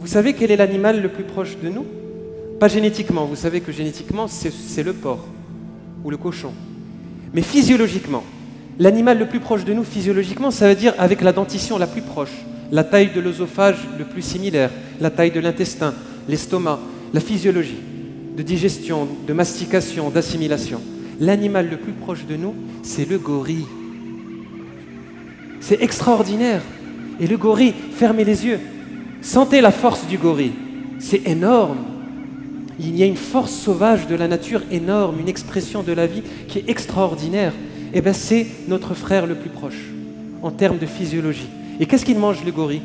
Vous savez quel est l'animal le plus proche de nous? Pas génétiquement, vous savez que génétiquement, c'est le porc ou le cochon. Mais physiologiquement, l'animal le plus proche de nous, physiologiquement, ça veut dire avec la dentition la plus proche, la taille de l'œsophage le plus similaire, la taille de l'intestin, l'estomac, la physiologie de digestion, de mastication, d'assimilation. L'animal le plus proche de nous, c'est le gorille. C'est extraordinaire. Et le gorille, fermez les yeux. Sentez la force du gorille. C'est énorme. Il y a une force sauvage de la nature énorme, une expression de la vie qui est extraordinaire. Eh bien, c'est notre frère le plus proche, en termes de physiologie. Et qu'est-ce qu'il mange, le gorille?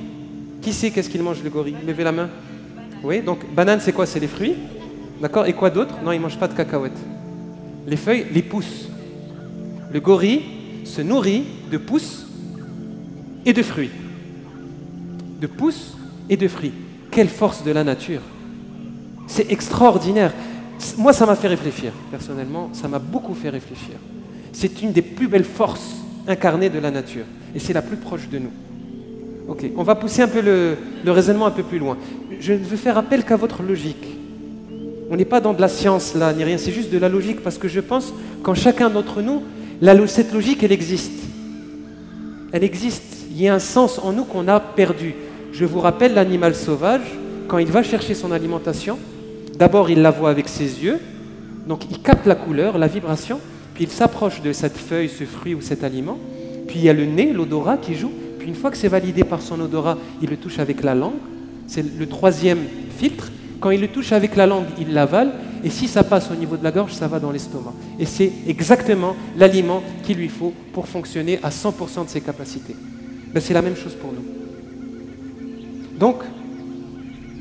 Qui sait qu'est-ce qu'il mange, le gorille? Levez la main. Oui, donc banane, c'est quoi? C'est les fruits. D'accord? Et quoi d'autre? Non, il ne mange pas de cacahuètes. Les feuilles, les pousses. Le gorille se nourrit de pousses et de fruits. De pousses et de fruits. Quelle force de la nature! C'est extraordinaire. Moi, ça m'a fait réfléchir. Personnellement, ça m'a beaucoup fait réfléchir. C'est une des plus belles forces incarnées de la nature. Et c'est la plus proche de nous. Ok, on va pousser un peu le raisonnement un peu plus loin. Je ne veux faire appel qu'à votre logique. On n'est pas dans de la science là, ni rien. C'est juste de la logique parce que je pense qu'en chacun d'entre nous, cette logique, elle existe. Elle existe. Il y a un sens en nous qu'on a perdu. Je vous rappelle l'animal sauvage, quand il va chercher son alimentation, d'abord il la voit avec ses yeux, donc il capte la couleur, la vibration, puis il s'approche de cette feuille, ce fruit ou cet aliment, puis il y a le nez, l'odorat qui joue, puis une fois que c'est validé par son odorat, il le touche avec la langue, c'est le troisième filtre. Quand il le touche avec la langue, il l'avale, et si ça passe au niveau de la gorge, ça va dans l'estomac. Et c'est exactement l'aliment qu'il lui faut pour fonctionner à 100% de ses capacités. Ben, c'est la même chose pour nous. Donc,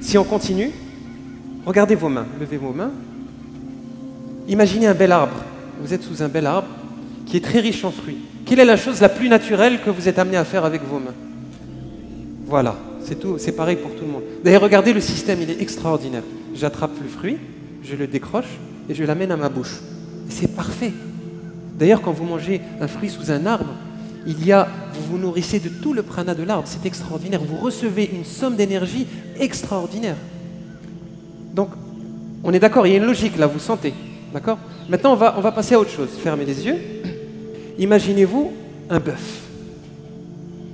si on continue, regardez vos mains, levez vos mains. Imaginez un bel arbre. Vous êtes sous un bel arbre qui est très riche en fruits. Quelle est la chose la plus naturelle que vous êtes amené à faire avec vos mains? Voilà, c'est tout, c'est pareil pour tout le monde. D'ailleurs, regardez le système, il est extraordinaire. J'attrape le fruit, je le décroche et je l'amène à ma bouche. Et c'est parfait. D'ailleurs, quand vous mangez un fruit sous un arbre, vous vous nourrissez de tout le prana de l'arbre, c'est extraordinaire. Vous recevez une somme d'énergie extraordinaire. Donc, on est d'accord, il y a une logique là, vous sentez. D'accord? Maintenant, on va passer à autre chose. Fermez les yeux. Imaginez-vous un bœuf.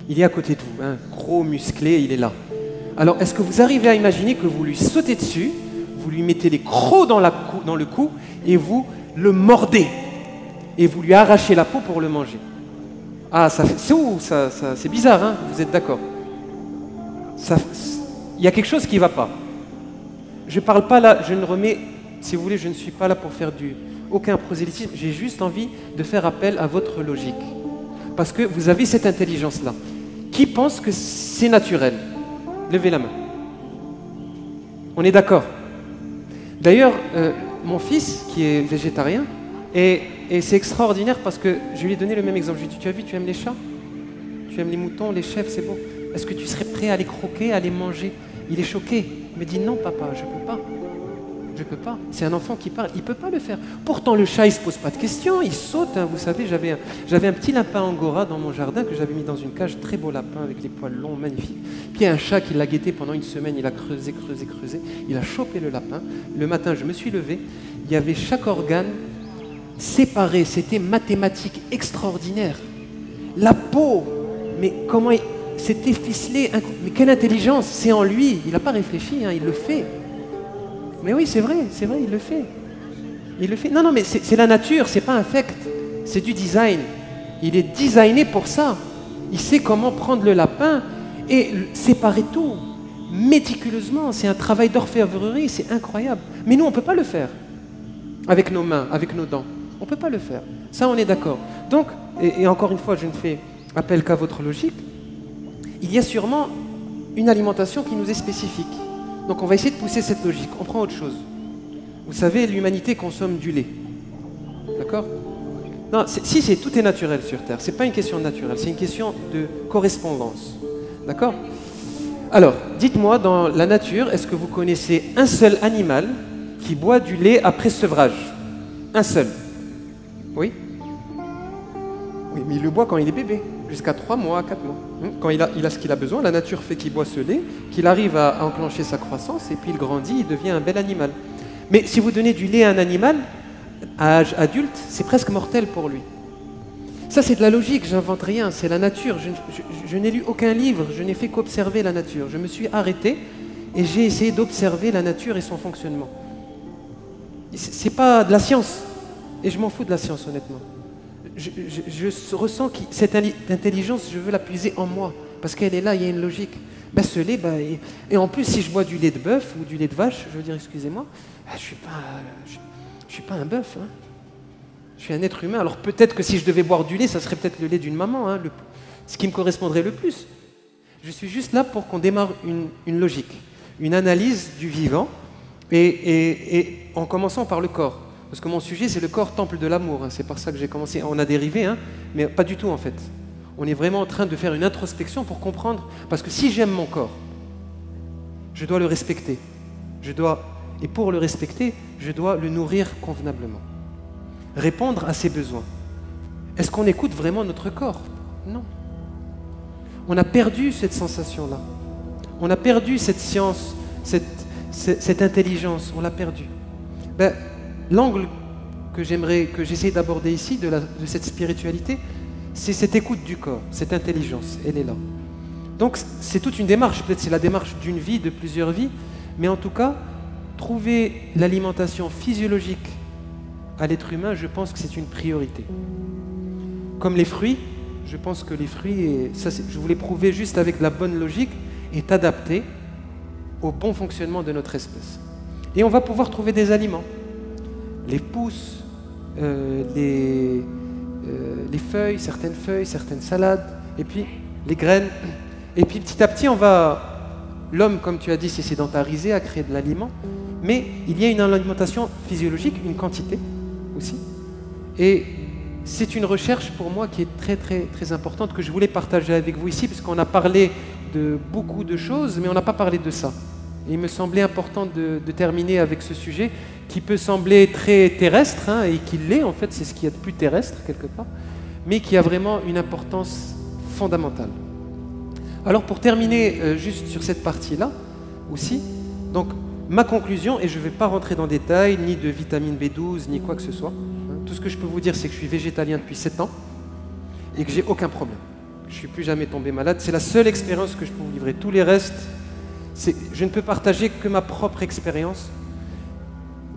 Il est à côté de vous, un gros musclé, il est là. Alors, est-ce que vous arrivez à imaginer que vous lui sautez dessus, vous lui mettez les crocs dans le cou et vous le mordez et vous lui arrachez la peau pour le manger? Ah, c'est bizarre, hein? Vous êtes d'accord? Il y a quelque chose qui ne va pas. Je ne parle pas là, je ne remets, si vous voulez, je ne suis pas là pour faire aucun prosélytisme, j'ai juste envie de faire appel à votre logique. Parce que vous avez cette intelligence-là. Qui pense que c'est naturel? Levez la main. On est d'accord? D'ailleurs, mon fils, qui est végétarien, et c'est extraordinaire parce que je lui ai donné le même exemple. Je lui ai dit, tu as vu, tu aimes les chats? Tu aimes les moutons, les chèvres, c'est beau. Est-ce que tu serais prêt à les croquer, à les manger? Il est choqué. Il me dit, non papa, je ne peux pas. Je ne peux pas. C'est un enfant qui parle, il ne peut pas le faire. Pourtant, le chat, il ne se pose pas de questions, il saute. Hein. Vous savez, j'avais un petit lapin angora dans mon jardin que j'avais mis dans une cage, très beau lapin avec les poils longs, magnifiques. Puis il y a un chat qui l'a guetté pendant une semaine, il a creusé. Il a chopé le lapin. Le matin, je me suis levé, il y avait chaque organe séparé, c'était mathématique extraordinaire. La peau, mais comment c'était ficelé, mais quelle intelligence, c'est en lui, il n'a pas réfléchi, hein, il le fait. Mais oui, c'est vrai, il le fait. Il le fait. Non, mais c'est la nature, c'est pas un fait, c'est du design. Il est designé pour ça. Il sait comment prendre le lapin et séparer tout, méticuleusement. C'est un travail d'orfèvrerie, c'est incroyable. Mais nous, on ne peut pas le faire avec nos mains, avec nos dents. On ne peut pas le faire. Ça, on est d'accord. Donc, et encore une fois, je ne fais appel qu'à votre logique, il y a sûrement une alimentation qui nous est spécifique. Donc on va essayer de pousser cette logique. On prend autre chose. Vous savez, l'humanité consomme du lait. D'accord? Non, tout est naturel sur Terre. Ce n'est pas une question naturelle, c'est une question de correspondance. D'accord? Alors, dites-moi, dans la nature, est-ce que vous connaissez un seul animal qui boit du lait après sevrage? Un seul. Oui? Oui, mais il le boit quand il est bébé. jusqu'à 3 mois, 4 mois. Quand il a ce qu'il a besoin, la nature fait qu'il boit ce lait, qu'il arrive à enclencher sa croissance, et puis il grandit, il devient un bel animal. Mais si vous donnez du lait à un animal, à âge adulte, c'est presque mortel pour lui. Ça, c'est de la logique, j'invente rien, c'est la nature. Je n'ai lu aucun livre, je n'ai fait qu'observer la nature. Je me suis arrêté et j'ai essayé d'observer la nature et son fonctionnement. C'est pas de la science, et je m'en fous de la science, honnêtement. Je ressens que cette intelligence, je veux la puiser en moi, parce qu'elle est là, il y a une logique. Ben, ce lait, et en plus, si je bois du lait de bœuf ou du lait de vache, je veux dire, excusez-moi, je suis pas un bœuf, hein. Je suis un être humain. Alors peut-être que si je devais boire du lait, ça serait peut-être le lait d'une maman, hein, ce qui me correspondrait le plus. Je suis juste là pour qu'on démarre une logique, une analyse du vivant, et en commençant par le corps. Parce que mon sujet, c'est le corps, temple de l'amour. Hein. C'est par ça que j'ai commencé. On a dérivé, hein, mais pas du tout en fait. On est vraiment en train de faire une introspection pour comprendre. Parce que si j'aime mon corps, je dois le respecter. Et pour le respecter, je dois le nourrir convenablement. Répondre à ses besoins. Est-ce qu'on écoute vraiment notre corps? Non. On a perdu cette sensation-là. On a perdu cette science, cette intelligence. On l'a perdue. Ben, l'angle que j'essaie d'aborder ici, de cette spiritualité, c'est cette écoute du corps, cette intelligence. Elle est là. Donc, c'est toute une démarche. Peut-être c'est la démarche d'une vie, de plusieurs vies. Mais en tout cas, trouver l'alimentation physiologique à l'être humain, je pense que c'est une priorité. Comme les fruits, je pense que les fruits, et ça, je voulais prouver juste avec la bonne logique, est adapté au bon fonctionnement de notre espèce. Et on va pouvoir trouver des aliments. Les pousses, les feuilles, certaines salades, et puis les graines. Et puis petit à petit, l'homme, comme tu as dit, s'est sédentarisé, a créé de l'aliment, mais il y a une alimentation physiologique, une quantité aussi. Et c'est une recherche pour moi qui est très très très importante, que je voulais partager avec vous ici, parce qu'on a parlé de beaucoup de choses, mais on n'a pas parlé de ça. Et il me semblait important de terminer avec ce sujet qui peut sembler très terrestre, hein, et qui l'est en fait, c'est ce qu'il y a de plus terrestre quelque part, mais qui a vraiment une importance fondamentale. Alors pour terminer juste sur cette partie-là aussi, donc ma conclusion, et je ne vais pas rentrer dans le détail, ni de vitamine B12, ni quoi que ce soit. Tout ce que je peux vous dire, c'est que je suis végétalien depuis 7 ans et que j'ai aucun problème. Je ne suis plus jamais tombé malade. C'est la seule expérience que je peux vous livrer. Tous les restes, je ne peux partager que ma propre expérience.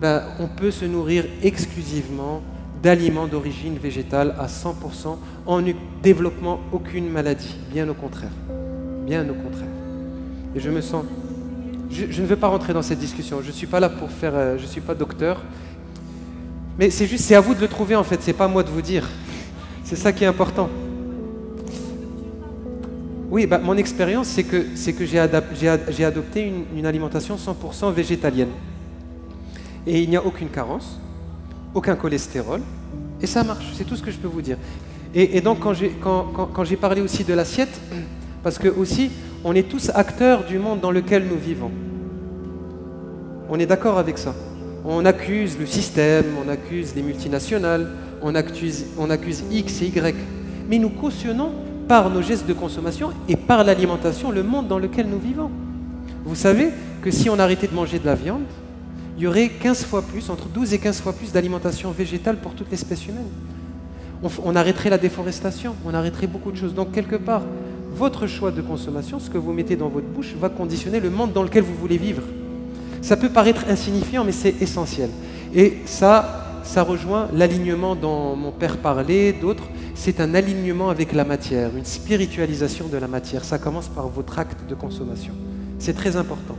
Ben, on peut se nourrir exclusivement d'aliments d'origine végétale à 100% en ne développant aucune maladie. Bien au contraire. Bien au contraire. Et je me sens... Je ne veux pas rentrer dans cette discussion. Je ne suis pas là pour faire... je ne suis pas docteur. Mais c'est à vous de le trouver en fait. C'est pas à moi de vous dire. C'est ça qui est important. Oui, bah, mon expérience, c'est que j'ai adopté une alimentation 100% végétalienne. Et il n'y a aucune carence, aucun cholestérol, et ça marche. C'est tout ce que je peux vous dire. Et donc, quand j'ai parlé aussi de l'assiette, parce que aussi, on est tous acteurs du monde dans lequel nous vivons. On est d'accord avec ça. On accuse le système, on accuse les multinationales, on accuse X et Y. Mais nous cautionnons par nos gestes de consommation et par l'alimentation le monde dans lequel nous vivons. Vous savez que si on arrêtait de manger de la viande, il y aurait 15 fois plus, entre 12 et 15 fois plus d'alimentation végétale pour toute l'espèce humaine. On arrêterait la déforestation, on arrêterait beaucoup de choses. Donc quelque part, votre choix de consommation, ce que vous mettez dans votre bouche, va conditionner le monde dans lequel vous voulez vivre. Ça peut paraître insignifiant, mais c'est essentiel. Et ça rejoint l'alignement dont mon père parlait, d'autres. C'est un alignement avec la matière, une spiritualisation de la matière. Ça commence par votre acte de consommation. C'est très important.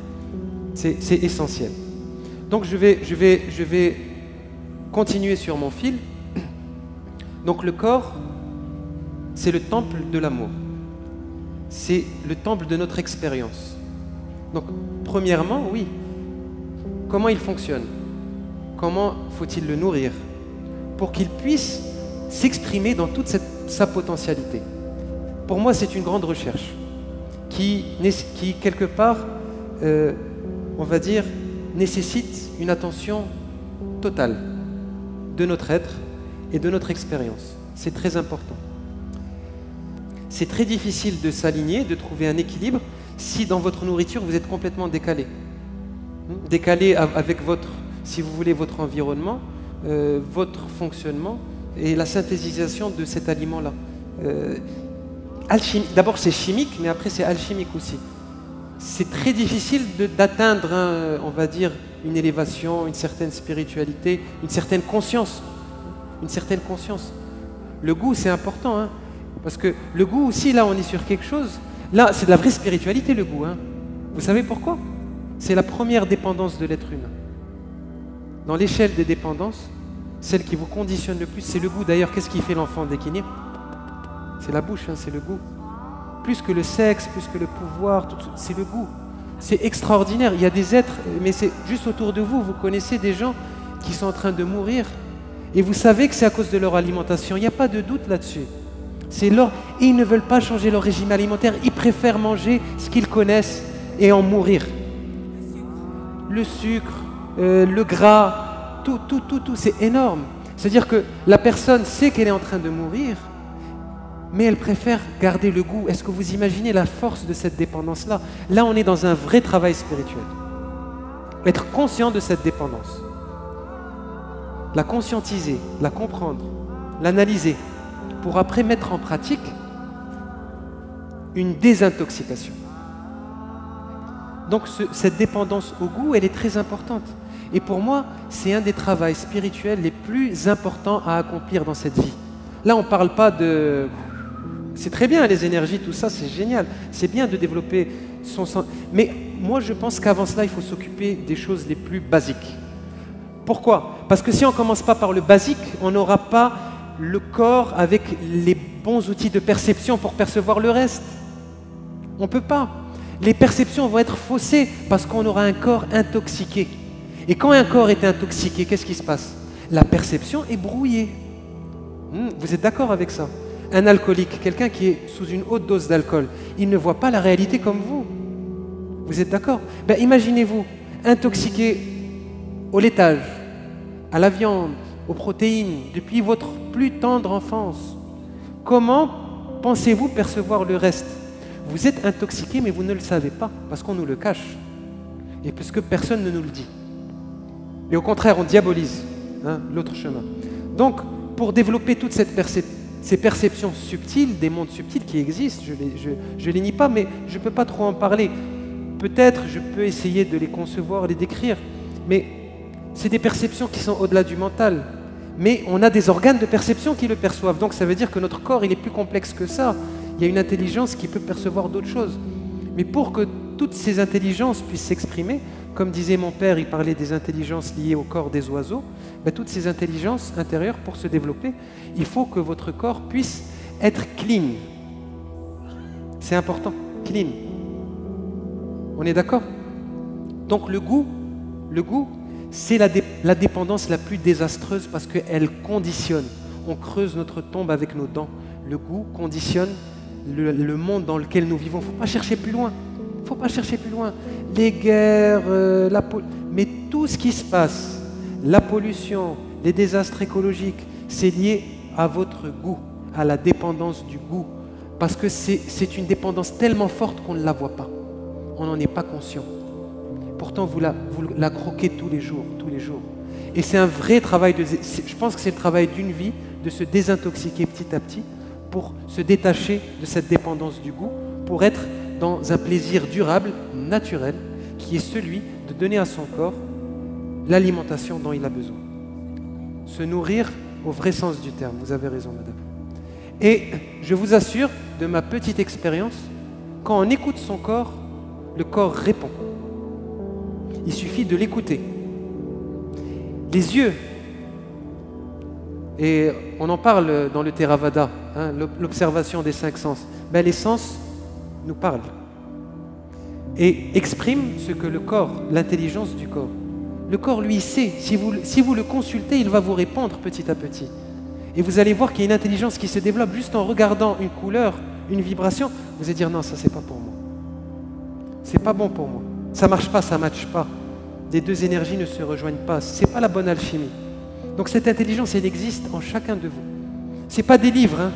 C'est essentiel. Donc je vais continuer sur mon fil. Donc le corps, c'est le temple de l'amour. C'est le temple de notre expérience. Donc premièrement, oui. Comment il fonctionne? Comment faut-il le nourrir pour qu'il puisse s'exprimer dans toute sa potentialité? Pour moi, c'est une grande recherche qui quelque part, on va dire, nécessite une attention totale de notre être et de notre expérience. C'est très important. C'est très difficile de s'aligner, de trouver un équilibre si dans votre nourriture vous êtes complètement décalé. Décalé avec votre, si vous voulez, votre environnement, votre fonctionnement et la synthétisation de cet aliment-là. D'abord c'est chimique, mais après c'est alchimique aussi. C'est très difficile d'atteindre, on va dire, une élévation, une certaine spiritualité, une certaine conscience. Une certaine conscience. Le goût, c'est important, hein, parce que le goût aussi, là, on est sur quelque chose. Là, c'est de la vraie spiritualité, le goût. Hein. Vous savez pourquoi? C'est la première dépendance de l'être humain. Dans l'échelle des dépendances, celle qui vous conditionne le plus, c'est le goût. D'ailleurs, qu'est-ce qui fait l'enfant dès qu'il naît? C'est la bouche, hein, c'est le goût. Plus que le sexe, plus que le pouvoir, c'est le goût. C'est extraordinaire. Il y a des êtres, mais c'est juste autour de vous, vous connaissez des gens qui sont en train de mourir et vous savez que c'est à cause de leur alimentation. Il n'y a pas de doute là-dessus. Et ils ne veulent pas changer leur régime alimentaire. Ils préfèrent manger ce qu'ils connaissent et en mourir. Le sucre, le gras, tout, c'est énorme. C'est-à-dire que la personne sait qu'elle est en train de mourir, mais elle préfère garder le goût. Est-ce que vous imaginez la force de cette dépendance-là? Là, on est dans un vrai travail spirituel. Être conscient de cette dépendance. La conscientiser, la comprendre, l'analyser, pour après mettre en pratique une désintoxication. Donc cette dépendance au goût, elle est très importante. Et pour moi, c'est un des travaux spirituels les plus importants à accomplir dans cette vie. Là, on ne parle pas de... C'est très bien, les énergies, tout ça, c'est génial. C'est bien de développer son sens. Mais moi, je pense qu'avant cela, il faut s'occuper des choses les plus basiques. Pourquoi? Parce que si on ne commence pas par le basique, on n'aura pas le corps avec les bons outils de perception pour percevoir le reste. On ne peut pas. Les perceptions vont être faussées parce qu'on aura un corps intoxiqué. Et quand un corps est intoxiqué, qu'est-ce qui se passe? La perception est brouillée. Vous êtes d'accord avec ça? Un alcoolique, quelqu'un qui est sous une haute dose d'alcool, il ne voit pas la réalité comme vous. Vous êtes d'accord? Imaginez-vous, intoxiqué au laitage, à la viande, aux protéines, depuis votre plus tendre enfance. Comment pensez-vous percevoir le reste? Vous êtes intoxiqué, mais vous ne le savez pas, parce qu'on nous le cache, et parce que personne ne nous le dit. Et au contraire, on diabolise l'autre chemin. Donc, pour développer toute ces perceptions subtiles, des mondes subtils qui existent, je ne les nie pas, mais je ne peux pas trop en parler. Peut-être je peux essayer de les concevoir, les décrire, mais c'est des perceptions qui sont au-delà du mental. Mais on a des organes de perception qui le perçoivent. Donc ça veut dire que notre corps, il est plus complexe que ça. Il y a une intelligence qui peut percevoir d'autres choses. Mais pour que toutes ces intelligences puissent s'exprimer, comme disait mon père, il parlait des intelligences liées au corps des oiseaux, toutes ces intelligences intérieures, pour se développer, il faut que votre corps puisse être clean. C'est important, clean. On est d'accord? Donc le goût, c'est la dépendance la plus désastreuse parce qu'elle conditionne. On creuse notre tombe avec nos dents. Le goût conditionne le monde dans lequel nous vivons. Il ne faut pas chercher plus loin. Il ne faut pas chercher plus loin. Les guerres, mais tout ce qui se passe, la pollution, les désastres écologiques, c'est lié à votre goût, à la dépendance du goût. Parce que c'est une dépendance tellement forte qu'on ne la voit pas. On n'en est pas conscient. Pourtant, vous la croquez tous les jours. Et c'est un vrai travail, je pense que c'est le travail d'une vie, de se désintoxiquer petit à petit pour se détacher de cette dépendance du goût, pour être dans un plaisir durable, naturel, qui est celui de donner à son corps l'alimentation dont il a besoin. Se nourrir au vrai sens du terme, vous avez raison, madame. Et je vous assure, de ma petite expérience, quand on écoute son corps, le corps répond. Il suffit de l'écouter. Les yeux, et on en parle dans le Theravada, l'observation des 5 sens. Les sens nous parlent et expriment ce que le corps, l'intelligence du corps. Le corps, lui, sait. Si vous le consultez, il va vous répondre petit à petit. Et vous allez voir qu'il y a une intelligence qui se développe juste en regardant une couleur, une vibration. Vous allez dire non, ça c'est pas pour moi. C'est pas bon pour moi. Ça marche pas, ça matche pas. Les deux énergies ne se rejoignent pas. C'est pas la bonne alchimie. Donc cette intelligence, elle existe en chacun de vous. C'est pas des livres,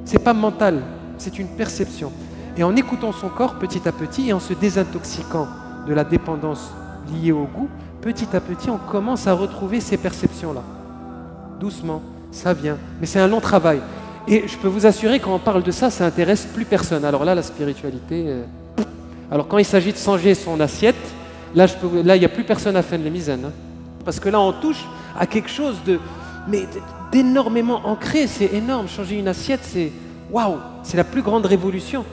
c'est pas mental. c'est une perception. Et en écoutant son corps petit à petit et en se désintoxiquant de la dépendance liée au goût, petit à petit, on commence à retrouver ces perceptions-là. Doucement, ça vient. Mais c'est un long travail. Et je peux vous assurer, quand on parle de ça, ça n'intéresse plus personne. Alors là, la spiritualité... Alors quand il s'agit de changer son assiette, là, il n'y a plus personne à faire les misaines. Hein. Parce que là, on touche à quelque chose d'énormément ancré. C'est énorme. Changer une assiette, c'est... Waouh! C'est la plus grande révolution.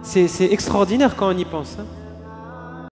C'est extraordinaire quand on y pense. Hein.